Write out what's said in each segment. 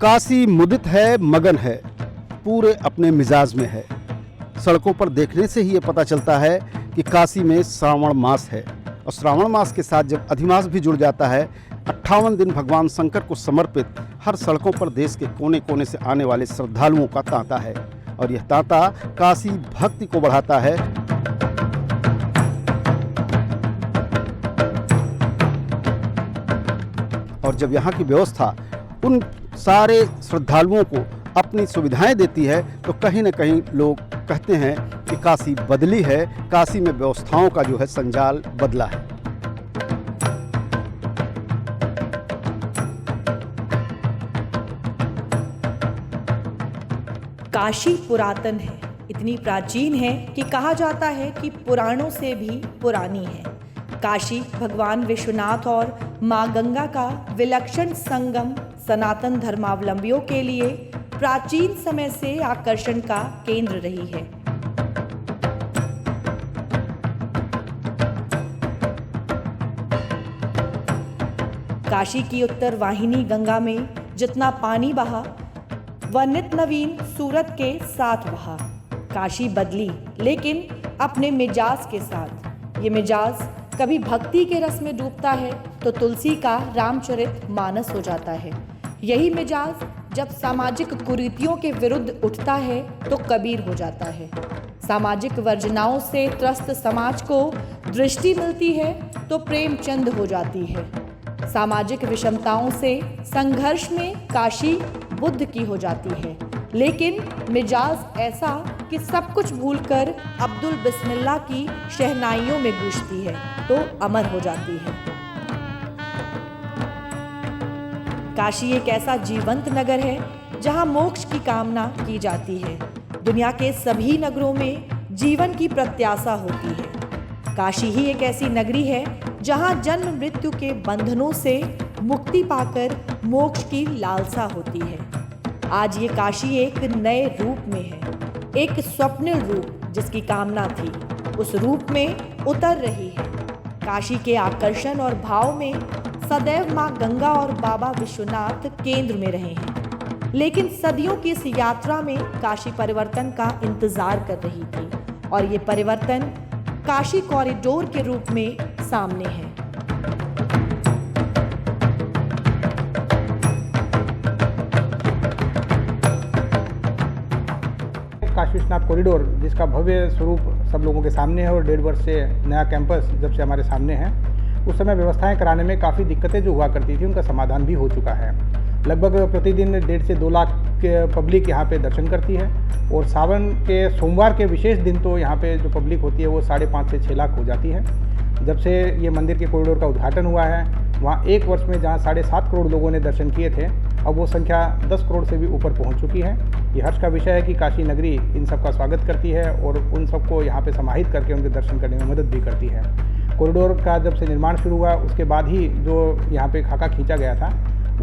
काशी मुदित है, मगन है, पूरे अपने मिजाज में है। सड़कों पर देखने से ही ये पता चलता है कि काशी में श्रावण मास है। और श्रावण मास के साथ जब अधिमास भी जुड़ जाता है, 58 दिन भगवान शंकर को समर्पित हर सड़कों पर देश के कोने कोने से आने वाले श्रद्धालुओं का तांता है। और यह तांता काशी भक्ति को बढ़ाता है। और जब यहाँ की व्यवस्था उन सारे श्रद्धालुओं को अपनी सुविधाएं देती है, तो कहीं न कहीं लोग कहते हैं कि काशी बदली है, काशी में व्यवस्थाओं का जो है संजाल बदला है। काशी पुरातन है, इतनी प्राचीन है कि कहा जाता है कि पुराणों से भी पुरानी है। काशी भगवान विश्वनाथ और मां गंगा का विलक्षण संगम सनातन धर्मावलंबियों के लिए प्राचीन समय से आकर्षण का केंद्र रही है। काशी की उत्तर वाहिनी गंगा में जितना पानी बहा, वह नित नवीन सूरत के साथ बहा। काशी बदली, लेकिन अपने मिजाज के साथ। ये मिजाज कभी भक्ति के रस में डूबता है तो तुलसी का रामचरित मानस हो जाता है। यही मिजाज जब सामाजिक कुरीतियों के विरुद्ध उठता है तो कबीर हो जाता है। सामाजिक वर्जनाओं से त्रस्त समाज को दृष्टि मिलती है तो प्रेमचंद हो जाती है। सामाजिक विषमताओं से संघर्ष में काशी बुद्ध की हो जाती है। लेकिन मिजाज ऐसा कि सब कुछ भूलकर अब्दुल बिस्मिल्लाह की शहनाइयों में गूंजती है तो अमर हो जाती है। काशी एक ऐसा जीवंत नगर है जहां मोक्ष की कामना की जाती है। दुनिया के सभी नगरों में जीवन की प्रत्याशा होती है। काशी ही एक ऐसी नगरी है जहां जन्म मृत्यु के बंधनों से मुक्ति पाकर मोक्ष की लालसा होती है। आज ये काशी एक नए रूप में है, एक स्वप्निल रूप जिसकी कामना थी उस रूप में उतर रही है। काशी के आकर्षण और भाव में सदैव मां गंगा और बाबा विश्वनाथ केंद्र में रहे हैं। लेकिन सदियों की इस यात्रा में काशी परिवर्तन का इंतजार कर रही थी और ये परिवर्तन काशी कॉरिडोर के रूप में सामने है। काशी विश्वनाथ कॉरिडोर, जिसका भव्य स्वरूप सब लोगों के सामने है और 1.5 वर्ष से नया कैंपस जब से हमारे सामने है, उस समय व्यवस्थाएं कराने में काफ़ी दिक्कतें जो हुआ करती थी उनका समाधान भी हो चुका है। लगभग प्रतिदिन 1.5 से 2 लाख के पब्लिक यहाँ पे दर्शन करती है और सावन के सोमवार के विशेष दिन तो यहाँ पे जो पब्लिक होती है वो 5.5 से 6 लाख हो जाती है। जब से ये मंदिर के कॉरिडोर का उद्घाटन हुआ है, वहाँ 1 वर्ष में जहाँ 7.5 करोड़ लोगों ने दर्शन किए थे, अब वो संख्या 10 करोड़ से भी ऊपर पहुँच चुकी है। ये हर्ष का विषय है कि काशी नगरी इन सब का स्वागत करती है और उन सबको यहाँ पे समाहित करके उनके दर्शन करने में मदद भी करती है। कॉरिडोर का जब से निर्माण शुरू हुआ उसके बाद ही जो यहाँ पे खाका खींचा गया था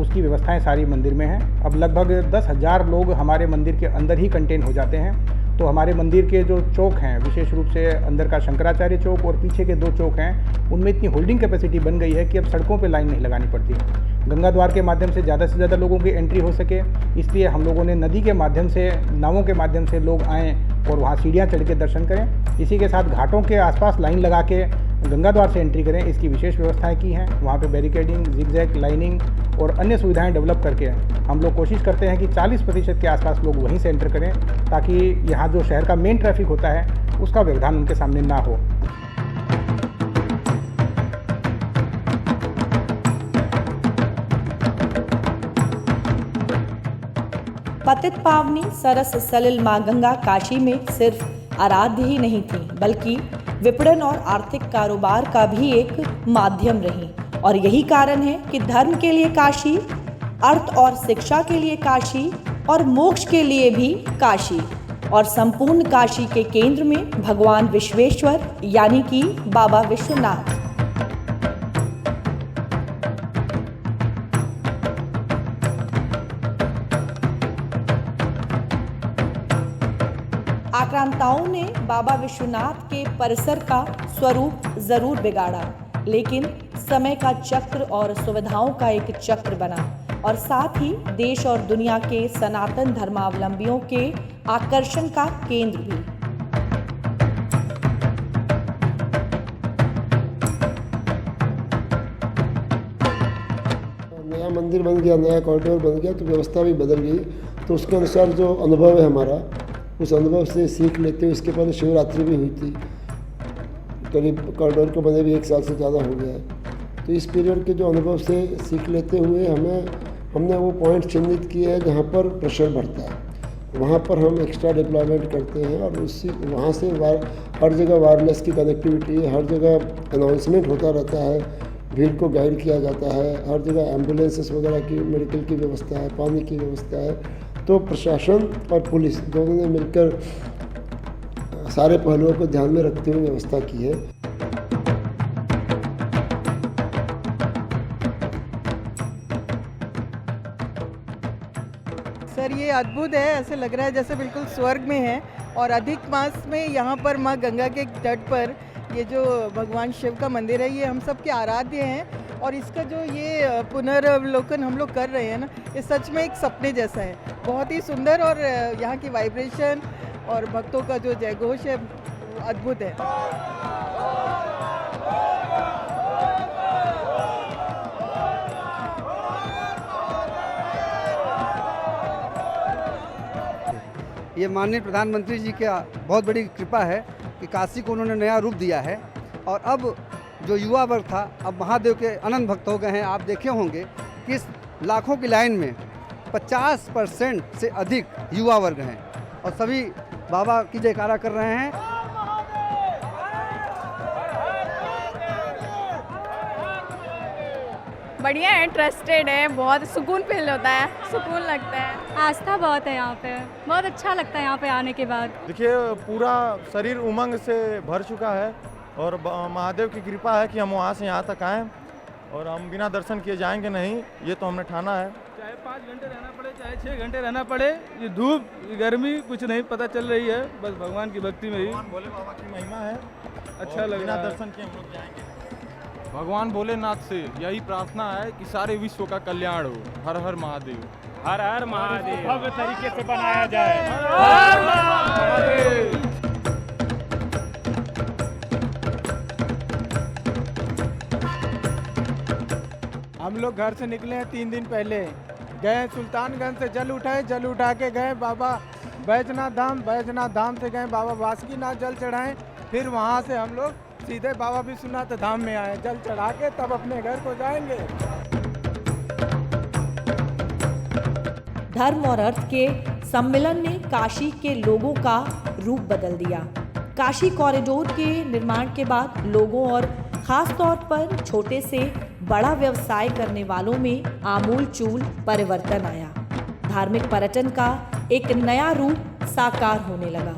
उसकी व्यवस्थाएं सारी मंदिर में हैं। अब लगभग 10,000 लोग हमारे मंदिर के अंदर ही कंटेन हो जाते हैं। तो हमारे मंदिर के जो चौक हैं, विशेष रूप से अंदर का शंकराचार्य चौक और पीछे के 2 चौक हैं, उनमें इतनी होल्डिंग कैपेसिटी बन गई है कि अब सड़कों पे लाइन नहीं लगानी पड़ती है। गंगा द्वार के माध्यम से ज़्यादा लोगों की एंट्री हो सके, इसलिए हम लोगों ने नदी के माध्यम से, नावों के माध्यम से लोग आएँ और वहाँ सीढ़ियाँ चढ़ के दर्शन करें। इसी के साथ घाटों के आसपास लाइन लगा के गंगा द्वार से एंट्री करें, इसकी विशेष व्यवस्थाएं की हैं। वहाँ पे बैरिकेडिंग, जिगजैग लाइनिंग और अन्य सुविधाएं डेवलप करके हम लोग कोशिश करते हैं कि 40% के आसपास लोग वहीं से एंटर करें, ताकि यहाँ जो शहर का मेन ट्रैफिक होता है उसका व्यवधान उनके सामने ना हो। पतित पावनी सरस सलिल मां गंगा काशी में सिर्फ आराध्य ही नहीं थी, बल्कि विपणन और आर्थिक कारोबार का भी एक माध्यम रही। और यही कारण है कि धर्म के लिए काशी, अर्थ और शिक्षा के लिए काशी और मोक्ष के लिए भी काशी, और संपूर्ण काशी के केंद्र में भगवान विश्वेश्वर यानी कि बाबा विश्वनाथ। आक्रांताओं ने बाबा विश्वनाथ के परिसर का स्वरूप जरूर बिगाड़ा, लेकिन समय का चक्र और सुविधाओं का एक चक्र बना। और साथ ही देश और दुनिया के सनातन धर्मावलंबियों के आकर्षण का केंद्र भी। नया मंदिर बन गया, नया कॉरिडोर बन गया तो व्यवस्था भी बदल गई। तो उसके अनुसार जो अनुभव है हमारा, उस अनुभव से सीख लेते हुए, इसके पहले शिवरात्रि भी हुई थी, करीब कॉरिडोर को बने भी 1 साल से ज़्यादा हो गया है। तो इस पीरियड के जो अनुभव से सीख लेते हुए हमने वो पॉइंट चिन्हित किए हैं जहाँ पर प्रेशर बढ़ता है, वहाँ पर हम एक्स्ट्रा डिप्लॉयमेंट करते हैं और वहाँ से हर जगह वायरलेस की कनेक्टिविटी है, हर जगह अनाउंसमेंट होता रहता है, भीड़ को गाइड किया जाता है, हर जगह एम्बुलेंसेस वगैरह की, मेडिकल की व्यवस्था है, पानी की व्यवस्था है। तो प्रशासन और पुलिस दोनों ने मिलकर सारे पहलुओं को ध्यान में रखते हुए व्यवस्था की है। सर ये अद्भुत है, ऐसे लग रहा है जैसे बिल्कुल स्वर्ग में है। और अधिक मास में यहाँ पर माँ गंगा के तट पर ये जो भगवान शिव का मंदिर है, ये हम सब के आराध्य हैं। और इसका जो ये पुनर्वलोकन हम लोग कर रहे हैं ना, ये सच में एक सपने जैसा है, बहुत ही सुंदर। और यहाँ की वाइब्रेशन और भक्तों का जो जयघोष है, अद्भुत है। ये माननीय प्रधानमंत्री जी की बहुत बड़ी कृपा है कि काशी को उन्होंने नया रूप दिया है। और अब जो युवा वर्ग था, अब महादेव के अनंत भक्त हो गए हैं। आप देखे होंगे कि इस लाखों की लाइन में 50% से अधिक युवा वर्ग हैं और सभी बाबा की जयकारा कर रहे हैं। बढ़िया है, इंटरेस्टेड है, बहुत सुकून फील होता है, सुकून लगता है। आस्था बहुत है यहाँ पे, बहुत अच्छा लगता है यहाँ पे आने के बाद। देखिए पूरा शरीर उमंग से भर चुका है और महादेव की कृपा है कि हम वहाँ से यहाँ तक आएँ और हम बिना दर्शन किए जाएंगे नहीं, ये तो हमने ठाना है। चाहे 5 घंटे रहना पड़े, चाहे 6 घंटे रहना पड़े, ये धूप गर्मी कुछ नहीं पता चल रही है, बस भगवान की भक्ति में ही। भगवान भोले बाबा की महिमा है, अच्छा लग रहा है। बिना दर्शन किए हम लोग जाएंगे। भगवान भोलेनाथ से यही प्रार्थना है कि सारे विश्व का कल्याण हो। हर हर महादेव, हर हर महादेव, भव्य तरीके से बनाया जाए। हर हर महादेव। हम लोग घर से निकले हैं 3 दिन पहले, गए सुल्तानगंज से जल उठाए, जल उठा के गए बाबा बैजनाथ धाम, बैजनाथ धाम से गए बाबा बासुकीनाथ जल चढ़ाएं, फिर वहाँ से हम लोग सीधे बाबा विश्वनाथ धाम में आए, जल चढ़ा के तब अपने घर को जाएंगे। धर्म और अर्थ के सम्मिलन ने काशी के लोगों का रूप बदल दिया। काशी कॉरिडोर के निर्माण के बाद लोगों और खास तौर पर छोटे से बड़ा व्यवसाय करने वालों में आमूलचूल परिवर्तन आया। धार्मिक पर्यटन का एक नया रूप साकार होने लगा,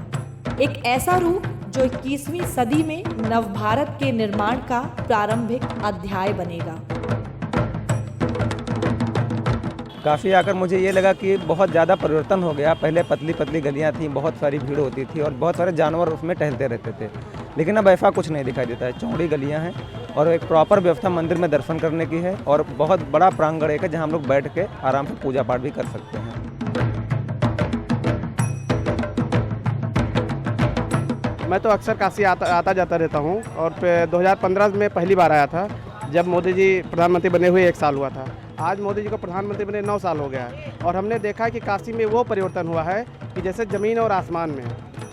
एक ऐसा रूप जो 21वीं सदी में नवभारत के निर्माण का प्रारंभिक अध्याय बनेगा। काशी आकर मुझे ये लगा कि बहुत ज़्यादा परिवर्तन हो गया। पहले पतली पतली गलियां थीं, बहुत सारी भीड़ होती थी और बहुत सारे जानवर उसमें टहलते रहते थे, लेकिन अब ऐसा कुछ नहीं दिखाई देता है। चौड़ी गलियां हैं और एक प्रॉपर व्यवस्था मंदिर में दर्शन करने की है और बहुत बड़ा प्रांगण है जहाँ हम लोग बैठ के आराम से पूजा पाठ भी कर सकते हैं। मैं तो अक्सर काशी आता जाता रहता हूँ और 2015 में पहली बार आया था, जब मोदी जी प्रधानमंत्री बने हुए 1 साल हुआ था। आज मोदी जी को प्रधानमंत्री बने 9 साल हो गया है और हमने देखा कि काशी में वो परिवर्तन हुआ है कि जैसे ज़मीन और आसमान में।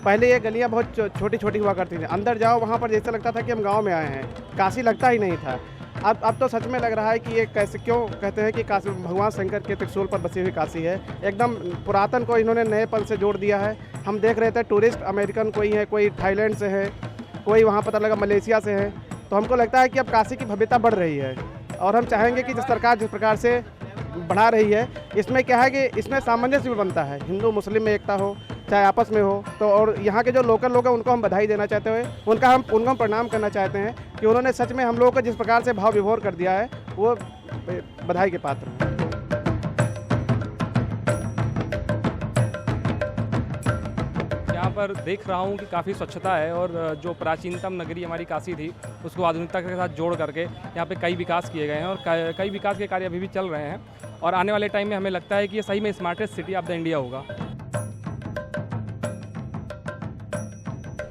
पहले ये गलियाँ बहुत छोटी छोटी हुआ करती थी, अंदर जाओ वहाँ पर जैसे लगता था कि हम गाँव में आए हैं, काशी लगता ही नहीं था। अब तो सच में लग रहा है कि ये कैसे, क्यों कहते हैं कि काशी भगवान शंकर के त्रिशूल पर बसी हुई काशी है। एकदम पुरातन को इन्होंने नएपन से जोड़ दिया है। हम देख रहे थे टूरिस्ट अमेरिकन कोई है, कोई थाईलैंड से है, कोई वहाँ पता लगा मलेशिया से है। तो हमको लगता है कि अब काशी की भव्यता बढ़ रही है और हम चाहेंगे कि सरकार जिस प्रकार से बढ़ा रही है, इसमें क्या है कि इसमें सामंजस्य भी बनता है, हिंदू मुस्लिम में एकता हो, चाहे आपस में हो। तो और यहाँ के जो लोकल लोग हैं उनको हम बधाई देना चाहते हैं, उनको हम प्रणाम करना चाहते हैं कि उन्होंने सच में हम लोगों को जिस प्रकार से भाव विभोर कर दिया है, वो बधाई के पात्र हैं। यहाँ पर देख रहा हूँ कि काफ़ी स्वच्छता है और जो प्राचीनतम नगरी हमारी काशी थी उसको आधुनिकता के साथ जोड़ करके यहाँ पे कई विकास किए गए हैं और कई विकास के कार्य अभी भी चल रहे हैं और आने वाले टाइम में हमें लगता है कि ये सही में smartest city of the India होगा।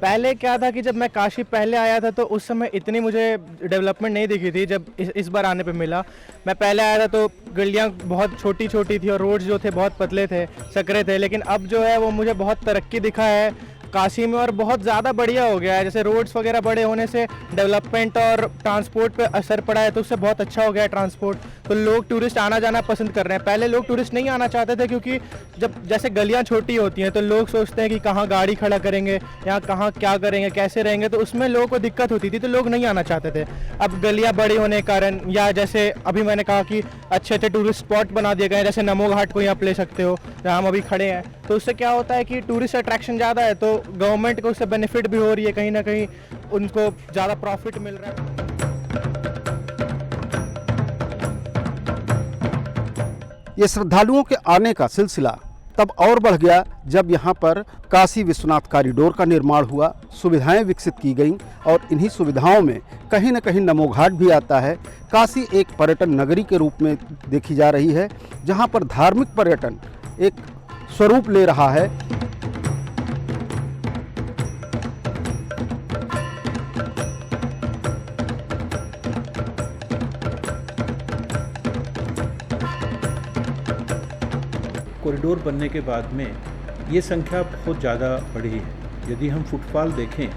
पहले क्या था कि जब मैं काशी पहले आया था तो उस समय इतनी मुझे डेवलपमेंट नहीं दिखी थी। जब इस बार आने पे मिला, मैं पहले आया था तो गलियां बहुत छोटी छोटी थी और रोड्स जो थे बहुत पतले थे, सकरे थे, लेकिन अब जो है वो मुझे बहुत तरक्की दिखा है काशी में और बहुत ज़्यादा बढ़िया हो गया है। जैसे रोड्स वगैरह बड़े होने से डेवलपमेंट और ट्रांसपोर्ट पे असर पड़ा है, तो उससे बहुत अच्छा हो गया है ट्रांसपोर्ट। तो लोग टूरिस्ट आना जाना पसंद कर रहे हैं। पहले लोग टूरिस्ट नहीं आना चाहते थे क्योंकि जब जैसे गलियां छोटी होती हैं तो लोग सोचते हैं कि कहाँ गाड़ी खड़ा करेंगे या कहाँ क्या करेंगे, कैसे रहेंगे, तो उसमें लोगों को दिक्कत होती थी, तो लोग नहीं आना चाहते थे। अब गलियाँ बड़ी होने के कारण या जैसे अभी मैंने कहा कि अच्छे अच्छे टूरिस्ट स्पॉट बना दिए गए, जैसे नमो घाट को आप ले सकते हो जहाँ हम अभी खड़े हैं, तो उससे क्या होता है कि टूरिस्ट अट्रैक्शन ज़्यादा है, तो गवर्नमेंट को उससे बेनिफिट भी हो रही है, कहीं ना कहीं उनको ज़्यादा प्रॉफिट मिल रहा है। ये श्रद्धालुओं के आने का सिलसिला तब और बढ़ गया जब यहाँ पर काशी विश्वनाथ कॉरिडोर का निर्माण हुआ, सुविधाएं विकसित की गईं और इन्हीं सुविधाओं में कहीं न कहीं नमो घाट भी आता है। काशी एक पर्यटन नगरी के रूप में देखी जा रही है, जहाँ पर धार्मिक पर्यटन एक स्वरूप ले रहा है। कॉरिडोर बनने के बाद में ये संख्या बहुत ज़्यादा बढ़ी है। यदि हम फुटफॉल देखें,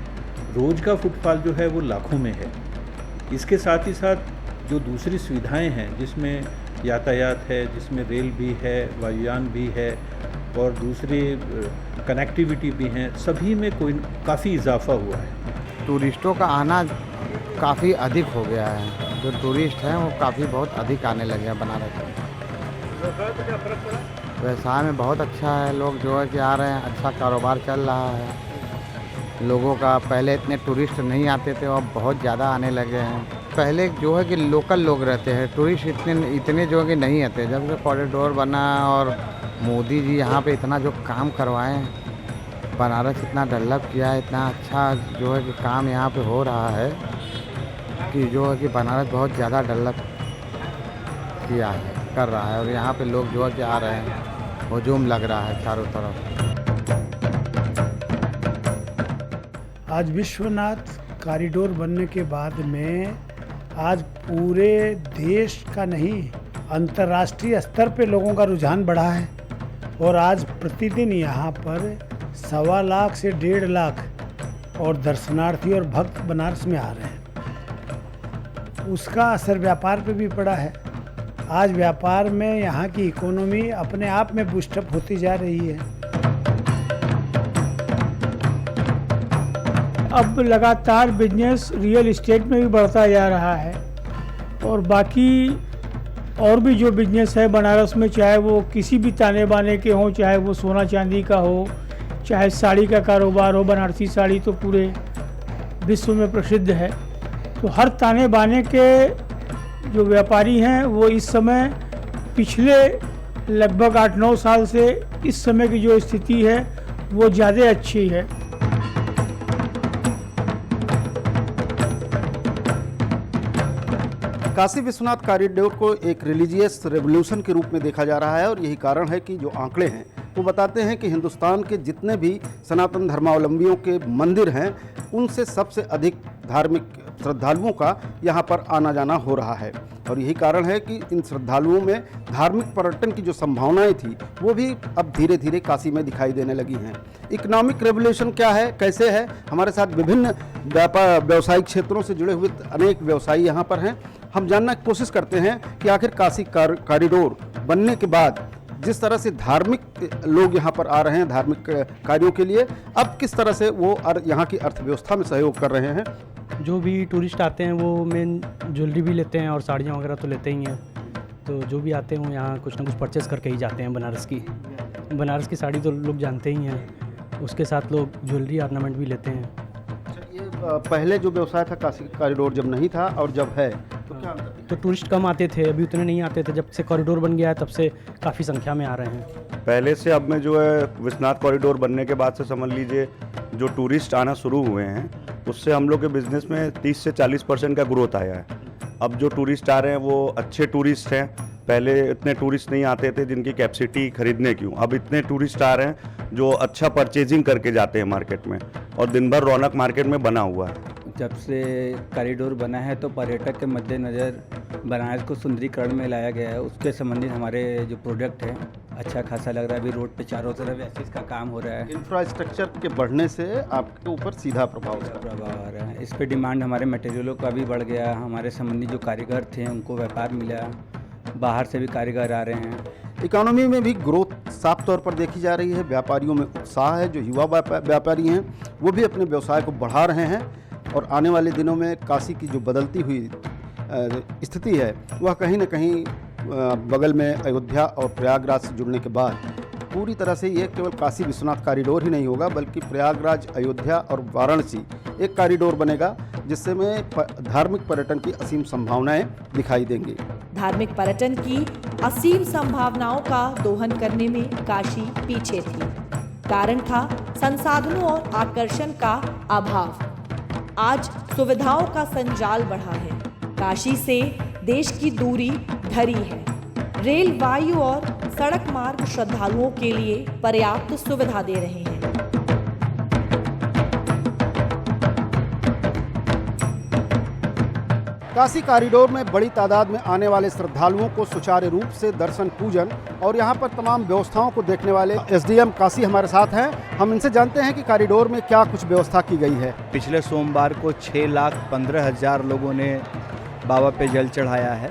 रोज का फुटफॉल जो है वो लाखों में है। इसके साथ ही साथ जो दूसरी सुविधाएं हैं, जिसमें यातायात है, जिसमें रेल भी है, वायुयान भी है और दूसरी कनेक्टिविटी भी हैं, सभी में काफ़ी इजाफा हुआ है। टूरिस्टों का आना काफ़ी अधिक हो गया है। जो टूरिस्ट हैं वो काफ़ी बहुत अधिक आने लगे हैं बनारस में। व्यवसाय में बहुत अच्छा है, लोग जो है कि आ रहे हैं, अच्छा कारोबार चल रहा है लोगों का। पहले इतने टूरिस्ट नहीं आते थे और बहुत ज़्यादा आने लगे हैं। पहले जो है कि लोकल लोग रहते हैं, टूरिस्ट इतने जो है कि नहीं आते। जब से कॉरिडोर बना और मोदी जी यहाँ पे इतना जो काम करवाए, बनारस इतना डेवलप किया है, इतना अच्छा जो है कि काम यहाँ पे हो रहा है कि जो है कि बनारस बहुत ज़्यादा डेवलप किया है, कर रहा है और यहाँ पे लोग जो है कि आ रहे हैं, हुजूम लग रहा है चारों तरफ। आज विश्वनाथ कॉरिडोर बनने के बाद में आज पूरे देश का नहीं, अंतर्राष्ट्रीय स्तर पे लोगों का रुझान बढ़ा है और आज प्रतिदिन यहाँ पर 1.25 लाख से 1.5 लाख और दर्शनार्थी और भक्त बनारस में आ रहे हैं। उसका असर व्यापार पे भी पड़ा है। आज व्यापार में यहाँ की इकोनॉमी अपने आप में बूस्टअप होती जा रही है। अब लगातार बिजनेस रियल इस्टेट में भी बढ़ता जा रहा है और बाकी और भी जो बिजनेस है बनारस में, चाहे वो किसी भी ताने बाने के हों, चाहे वो सोना चांदी का हो, चाहे साड़ी का कारोबार हो। बनारसी साड़ी तो पूरे विश्व में प्रसिद्ध है। तो हर ताने बाने के जो व्यापारी हैं वो इस समय पिछले लगभग 8-9 साल से इस समय की जो स्थिति है वो ज़्यादा अच्छी है। काशी विश्वनाथ कॉरिडोर को एक रिलीजियस रेवोल्यूशन के रूप में देखा जा रहा है और यही कारण है कि जो आंकड़े हैं वो बताते हैं कि हिंदुस्तान के जितने भी सनातन धर्मावलंबियों के मंदिर हैं, उनसे सबसे अधिक धार्मिक श्रद्धालुओं का यहाँ पर आना जाना हो रहा है और यही कारण है कि इन श्रद्धालुओं में धार्मिक पर्यटन की जो संभावनाएं थी वो भी अब धीरे धीरे काशी में दिखाई देने लगी हैं। इकोनॉमिक रेवोल्यूशन क्या है, कैसे है, हमारे साथ विभिन्न व्यावसायिक क्षेत्रों से जुड़े हुए अनेक व्यवसायी यहाँ पर हैं। हम जानने की कोशिश करते हैं कि आखिर काशी कॉरिडोर बनने के बाद जिस तरह से धार्मिक लोग यहाँ पर आ रहे हैं धार्मिक कार्यों के लिए, अब किस तरह से वो यहाँ की अर्थव्यवस्था में सहयोग कर रहे हैं। जो भी टूरिस्ट आते हैं वो मेन ज्वेलरी भी लेते हैं और साड़ियाँ वगैरह तो लेते ही हैं। तो जो भी आते हैं वो यहाँ कुछ ना कुछ परचेस करके ही जाते हैं। बनारस की साड़ी तो लोग जानते ही हैं, उसके साथ लोग ज्वेलरी ऑर्नामेंट भी लेते हैं। ये पहले जो व्यवसाय था काशी कॉरिडोर जब नहीं था और जब है, तो टूरिस्ट कम आते थे, अभी उतने नहीं आते थे। जब से कॉरिडोर बन गया है तब से काफ़ी संख्या में आ रहे हैं। पहले से अब में जो है विश्वनाथ कॉरिडोर बनने के बाद से समझ लीजिए जो टूरिस्ट आना शुरू हुए हैं उससे हम लोग के बिज़नेस में 30 से 40% का ग्रोथ आया है। अब जो टूरिस्ट आ रहे हैं वो अच्छे टूरिस्ट हैं। पहले इतने टूरिस्ट नहीं आते थे जिनकी कैपेसिटी खरीदने की, अब इतने टूरिस्ट आ रहे हैं जो अच्छा परचेजिंग करके जाते हैं मार्केट में, और दिन भर रौनक मार्केट में बना हुआ है। जब से कॉरिडोर बना है तो पर्यटक के मद्देनज़र बनारस को सुंदरीकरण में लाया गया है। उसके संबंधित हमारे जो प्रोडक्ट है अच्छा खासा लग रहा है। अभी रोड पे चारों तरफ ऐसे इसका काम हो रहा है। इंफ्रास्ट्रक्चर के बढ़ने से आपके ऊपर सीधा प्रभाव आ रहा है। इस पे डिमांड हमारे मटेरियलों का भी बढ़ गया। हमारे संबंधी जो कारीगर थे उनको व्यापार मिला, बाहर से भी कारीगर आ रहे हैं। इकोनॉमी में भी ग्रोथ साफ तौर पर देखी जा रही है। व्यापारियों में उत्साह है। जो युवा व्यापारी हैं वो भी अपने व्यवसाय को बढ़ा रहे हैं, और आने वाले दिनों में काशी की जो बदलती हुई स्थिति है वह कहीं न कहीं बगल में अयोध्या और प्रयागराज से जुड़ने के बाद पूरी तरह से ये केवल काशी विश्वनाथ कॉरिडोर ही नहीं होगा, बल्कि प्रयागराज, अयोध्या और वाराणसी एक कॉरिडोर बनेगा, जिससे में धार्मिक पर्यटन की असीम संभावनाएं दिखाई देंगी। धार्मिक पर्यटन की असीम संभावनाओं का दोहन करने में काशी पीछे थी। कारण था संसाधनों और आकर्षण का अभाव। आज सुविधाओं का संजाल बढ़ा है। काशी से देश की दूरी ढरी है। रेल, वायु और सड़क मार्ग श्रद्धालुओं के लिए पर्याप्त सुविधा दे रहे हैं। काशी कॉरिडोर में बड़ी तादाद में आने वाले श्रद्धालुओं को सुचारू रूप से दर्शन, पूजन और यहाँ पर तमाम व्यवस्थाओं को देखने वाले एसडीएम काशी हमारे साथ हैं। हम इनसे जानते हैं कि कॉरिडोर में क्या कुछ व्यवस्था की गई है। पिछले सोमवार को 6,15,000 लोगों ने बाबा पे जल चढ़ाया है,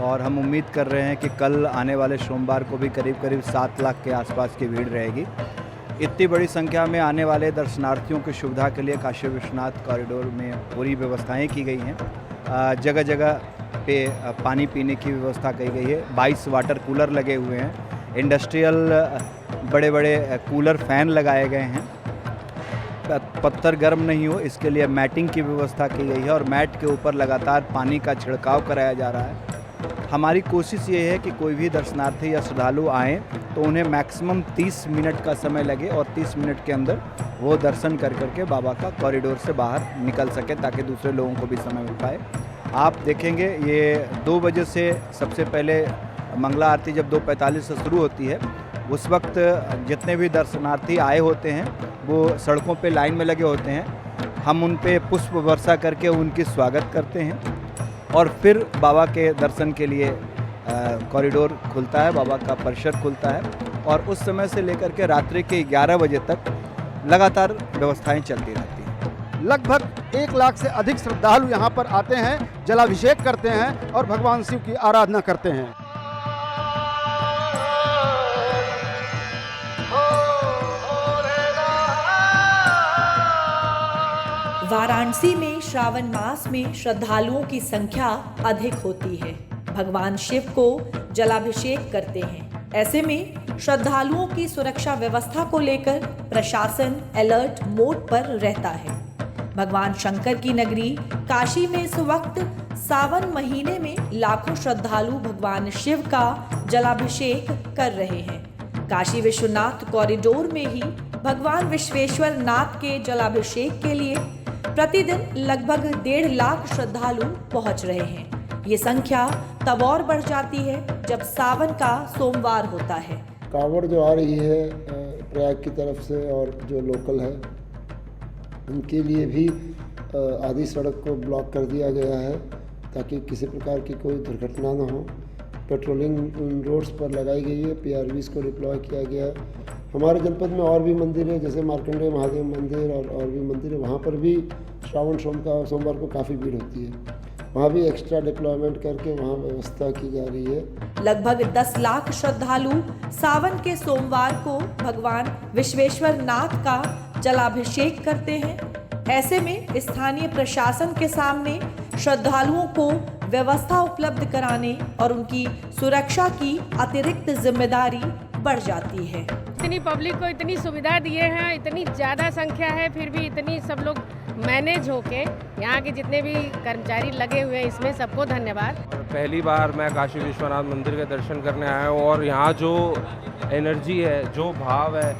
और हम उम्मीद कर रहे हैं कि कल आने वाले सोमवार को भी करीब करीब 7 लाख के आसपास की भीड़ रहेगी। इतनी बड़ी संख्या में आने वाले दर्शनार्थियों की सुविधा के लिए काशी विश्वनाथ कॉरिडोर में पूरी व्यवस्थाएं की गई हैं। जगह जगह पे पानी पीने की व्यवस्था की गई है। 22 वाटर कूलर लगे हुए हैं। इंडस्ट्रियल बड़े बड़े कूलर फैन लगाए गए हैं। पत्थर गर्म नहीं हो इसके लिए मैटिंग की व्यवस्था की गई है, और मैट के ऊपर लगातार पानी का छिड़काव कराया जा रहा है। हमारी कोशिश ये है कि कोई भी दर्शनार्थी या श्रद्धालु आएँ तो उन्हें मैक्सिमम 30 मिनट का समय लगे, और 30 मिनट के अंदर वो दर्शन कर करके बाबा का कॉरिडोर से बाहर निकल सके, ताकि दूसरे लोगों को भी समय मिल पाए। आप देखेंगे ये 2 बजे से सबसे पहले मंगला आरती जब 2:45 से शुरू होती है, उस वक्त जितने भी दर्शनार्थी आए होते हैं वो सड़कों पे लाइन में लगे होते हैं। हम उन पे पुष्प वर्षा करके उनकी स्वागत करते हैं, और फिर बाबा के दर्शन के लिए कॉरिडोर खुलता है, बाबा का परिसर खुलता है, और उस समय से लेकर के रात्रि के 11 बजे तक लगातार व्यवस्थाएं चलती रहती हैं। लगभग 1 लाख से अधिक श्रद्धालु यहाँ पर आते हैं, जलाभिषेक करते हैं और भगवान शिव की आराधना करते हैं। वाराणसी में श्रावण मास में श्रद्धालुओं की संख्या अधिक होती है। भगवान शिव को जलाभिषेक करते हैं। ऐसे में श्रद्धालुओं की सुरक्षा व्यवस्था को लेकर प्रशासन अलर्ट मोड पर रहता है। भगवान शंकर की नगरी काशी में इस वक्त सावन महीने में लाखों श्रद्धालु भगवान शिव का जलाभिषेक कर रहे हैं। काशी विश्वनाथ कॉरिडोर में ही भगवान विश्वेश्वर नाथ के जलाभिषेक के लिए प्रतिदिन लगभग 1.5 लाख श्रद्धालु पहुंच रहे हैं। ये संख्या तब और बढ़ जाती है जब सावन का सोमवार होता है। कांवड़ जो आ रही है प्रयाग की तरफ से और जो लोकल है उनके लिए भी आधी सड़क को ब्लॉक कर दिया गया है, ताकि किसी प्रकार की कोई दुर्घटना न हो। पेट्रोलिंग रोड्स पर लगाई गई है, PRVs को डिप्लॉय किया गया है। हमारे जनपद में और भी मंदिर है, जैसे मार्कंडेय महादेव मंदिर और भी मंदिर है, वहाँ पर भी श्रावण सोमवार को काफ़ी भीड़ होती है। वहाँ भी एक्स्ट्रा डिप्लॉयमेंट करके वहाँ व्यवस्था की जा रही है। लगभग 10 लाख श्रद्धालु सावन के सोमवार को भगवान विश्वेश्वर नाथ का जलाभिषेक करते हैं। ऐसे में स्थानीय प्रशासन के सामने श्रद्धालुओं को व्यवस्था उपलब्ध कराने और उनकी सुरक्षा की अतिरिक्त जिम्मेदारी बढ़ जाती है। इतनी पब्लिक को इतनी सुविधा दिए हैं, इतनी ज़्यादा संख्या है, फिर भी इतनी सब लोग मैनेज होके यहाँ के जितने भी कर्मचारी लगे हुए हैं, इसमें सबको धन्यवाद। पहली बार मैं काशी विश्वनाथ मंदिर के दर्शन करने आया हूँ और यहाँ जो एनर्जी है, जो भाव है,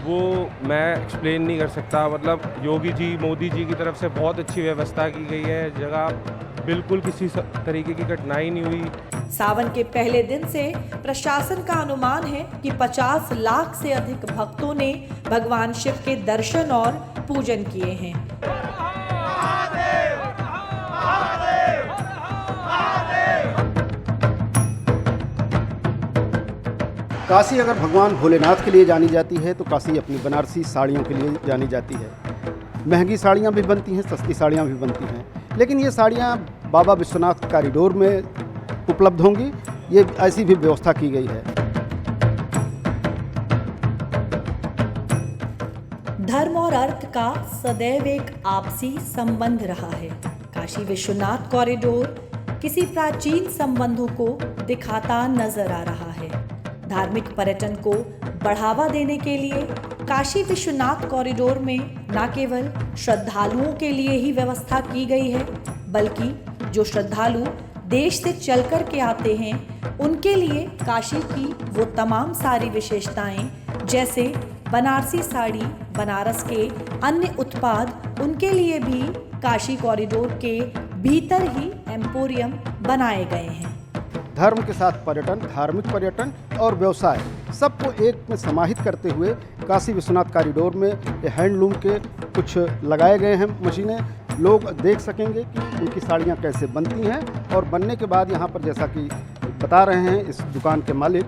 वो मैं एक्सप्लेन नहीं कर सकता। मतलब योगी जी, मोदी जी की तरफ से बहुत अच्छी व्यवस्था की गई है, जगह बिल्कुल किसी तरीके की कठिनाई नहीं हुई। सावन के पहले दिन से प्रशासन का अनुमान है कि 50 लाख से अधिक भक्तों ने भगवान शिव के दर्शन और पूजन किए हैं। काशी अगर भगवान भोलेनाथ के लिए जानी जाती है तो काशी अपनी बनारसी साड़ियों के लिए जानी जाती है। महंगी साड़ियाँ भी बनती हैं, सस्ती साड़ियाँ भी बनती हैं, लेकिन ये साड़ियाँ बाबा विश्वनाथ कॉरिडोर में उपलब्ध होंगी, ये ऐसी भी व्यवस्था की गई है। धर्म और अर्थ का सदैव एक आपसी संबंध रहा है। काशी विश्वनाथ कॉरिडोर किसी प्राचीन संबंधों को दिखाता नजर आ रहा है। धार्मिक पर्यटन को बढ़ावा देने के लिए काशी विश्वनाथ कॉरिडोर में न केवल श्रद्धालुओं के लिए ही व्यवस्था की गई है, बल्कि जो श्रद्धालु देश से चल कर के आते हैं उनके लिए काशी की वो तमाम सारी विशेषताएं, जैसे बनारसी साड़ी, बनारस के अन्य उत्पाद, उनके लिए भी काशी कॉरिडोर के भीतर ही एम्पोरियम बनाए गए हैं। धर्म के साथ पर्यटन, धार्मिक पर्यटन और व्यवसाय सबको एक में समाहित करते हुए काशी विश्वनाथ कॉरिडोर में ये हैंडलूम के कुछ लगाए गए हैं मशीनें। लोग देख सकेंगे कि उनकी साड़ियाँ कैसे बनती हैं और बनने के बाद यहाँ पर, जैसा कि बता रहे हैं इस दुकान के मालिक,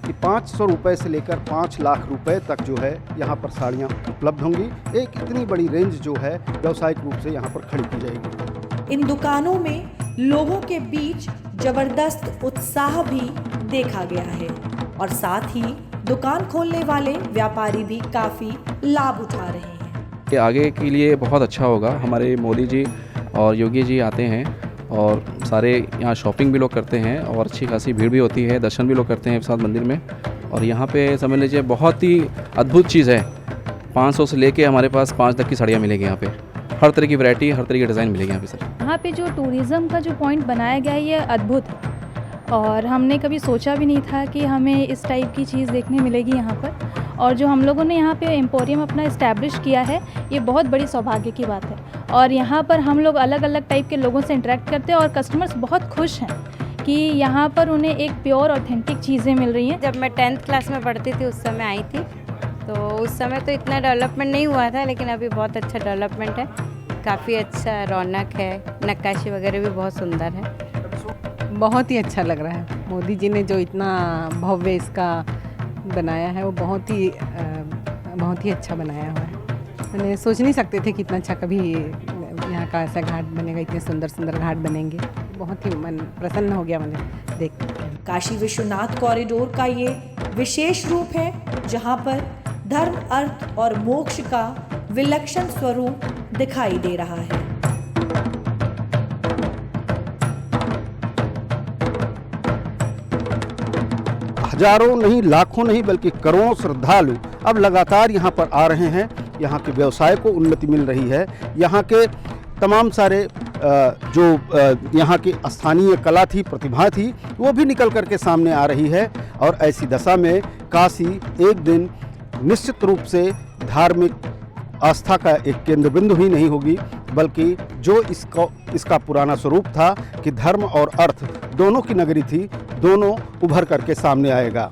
कि 500 रुपये से लेकर 5 लाख रुपए तक जो है यहाँ पर साड़ियाँ उपलब्ध होंगी। एक इतनी बड़ी रेंज जो है व्यावसायिक रूप से यहाँ पर खड़ी की जाएगी। इन दुकानों में लोगों के बीच जबरदस्त उत्साह भी देखा गया है और साथ ही दुकान खोलने वाले व्यापारी भी काफी लाभ उठा रहे हैं। कि आगे के लिए बहुत अच्छा होगा। हमारे मोदी जी और योगी जी आते हैं और सारे यहाँ शॉपिंग भी लोग करते हैं और अच्छी खासी भीड़ भी होती है, दर्शन भी लोग करते हैं विश्वनाथ मंदिर में। और यहाँ पे समझ लीजिए बहुत ही अद्भुत चीज़ है। 500 से लेके हमारे पास 5 तक की साड़ियाँ मिलेगी यहाँ पे, हर तरह की वैरायटी, हर तरह की डिज़ाइन मिलेगी यहाँ पे सर। यहाँ पे जो टूरिज़्म का जो पॉइंट बनाया गया है ये अद्भुत है और हमने कभी सोचा भी नहीं था कि हमें इस टाइप की चीज़ देखने मिलेगी यहाँ पर। और जो हम लोगों ने यहाँ पे एम्पोरियम अपना इस्टेब्लिश किया है, ये बहुत बड़ी सौभाग्य की बात है। और यहाँ पर हम लोग अलग अलग टाइप के लोगों से इंटरेक्ट करते हैं और कस्टमर्स बहुत खुश हैं कि यहाँ पर उन्हें एक प्योर ऑथेंटिक चीज़ें मिल रही हैं। जब मैं 10th क्लास में पढ़ती थी उस समय आई थी, तो उस समय तो इतना डेवलपमेंट नहीं हुआ था, लेकिन अभी बहुत अच्छा डेवलपमेंट है, काफ़ी अच्छा रौनक है, नक्काशी वगैरह भी बहुत सुंदर है। बहुत ही अच्छा लग रहा है। मोदी जी ने जो इतना भव्य इसका बनाया है वो बहुत ही अच्छा बनाया हुआ है। मैंने सोच नहीं सकते थे कि इतना अच्छा कभी यहाँ का ऐसा घाट बनेगा, इतने सुंदर सुंदर घाट बनेंगे। बहुत ही मन प्रसन्न हो गया मैंने देख। काशी विश्वनाथ कॉरिडोर का ये विशेष रूप है जहाँ पर धर्म, अर्थ और मोक्ष का विलक्षण स्वरूप दिखाई दे रहा है। हजारों नहीं, लाखों नहीं, बल्कि करोड़ों श्रद्धालु अब लगातार यहाँ पर आ रहे हैं। यहाँ के व्यवसाय को उन्नति मिल रही है। यहाँ के तमाम सारे जो यहाँ की स्थानीय कला थी, प्रतिभा थी, वो भी निकल करके सामने आ रही है। और ऐसी दशा में काशी एक दिन निश्चित रूप से धार्मिक आस्था का एक केंद्र बिंदु ही नहीं होगी, बल्कि जो इसका पुराना स्वरूप था कि धर्म और अर्थ दोनों की नगरी थी, दोनों उभर करके सामने आएगा।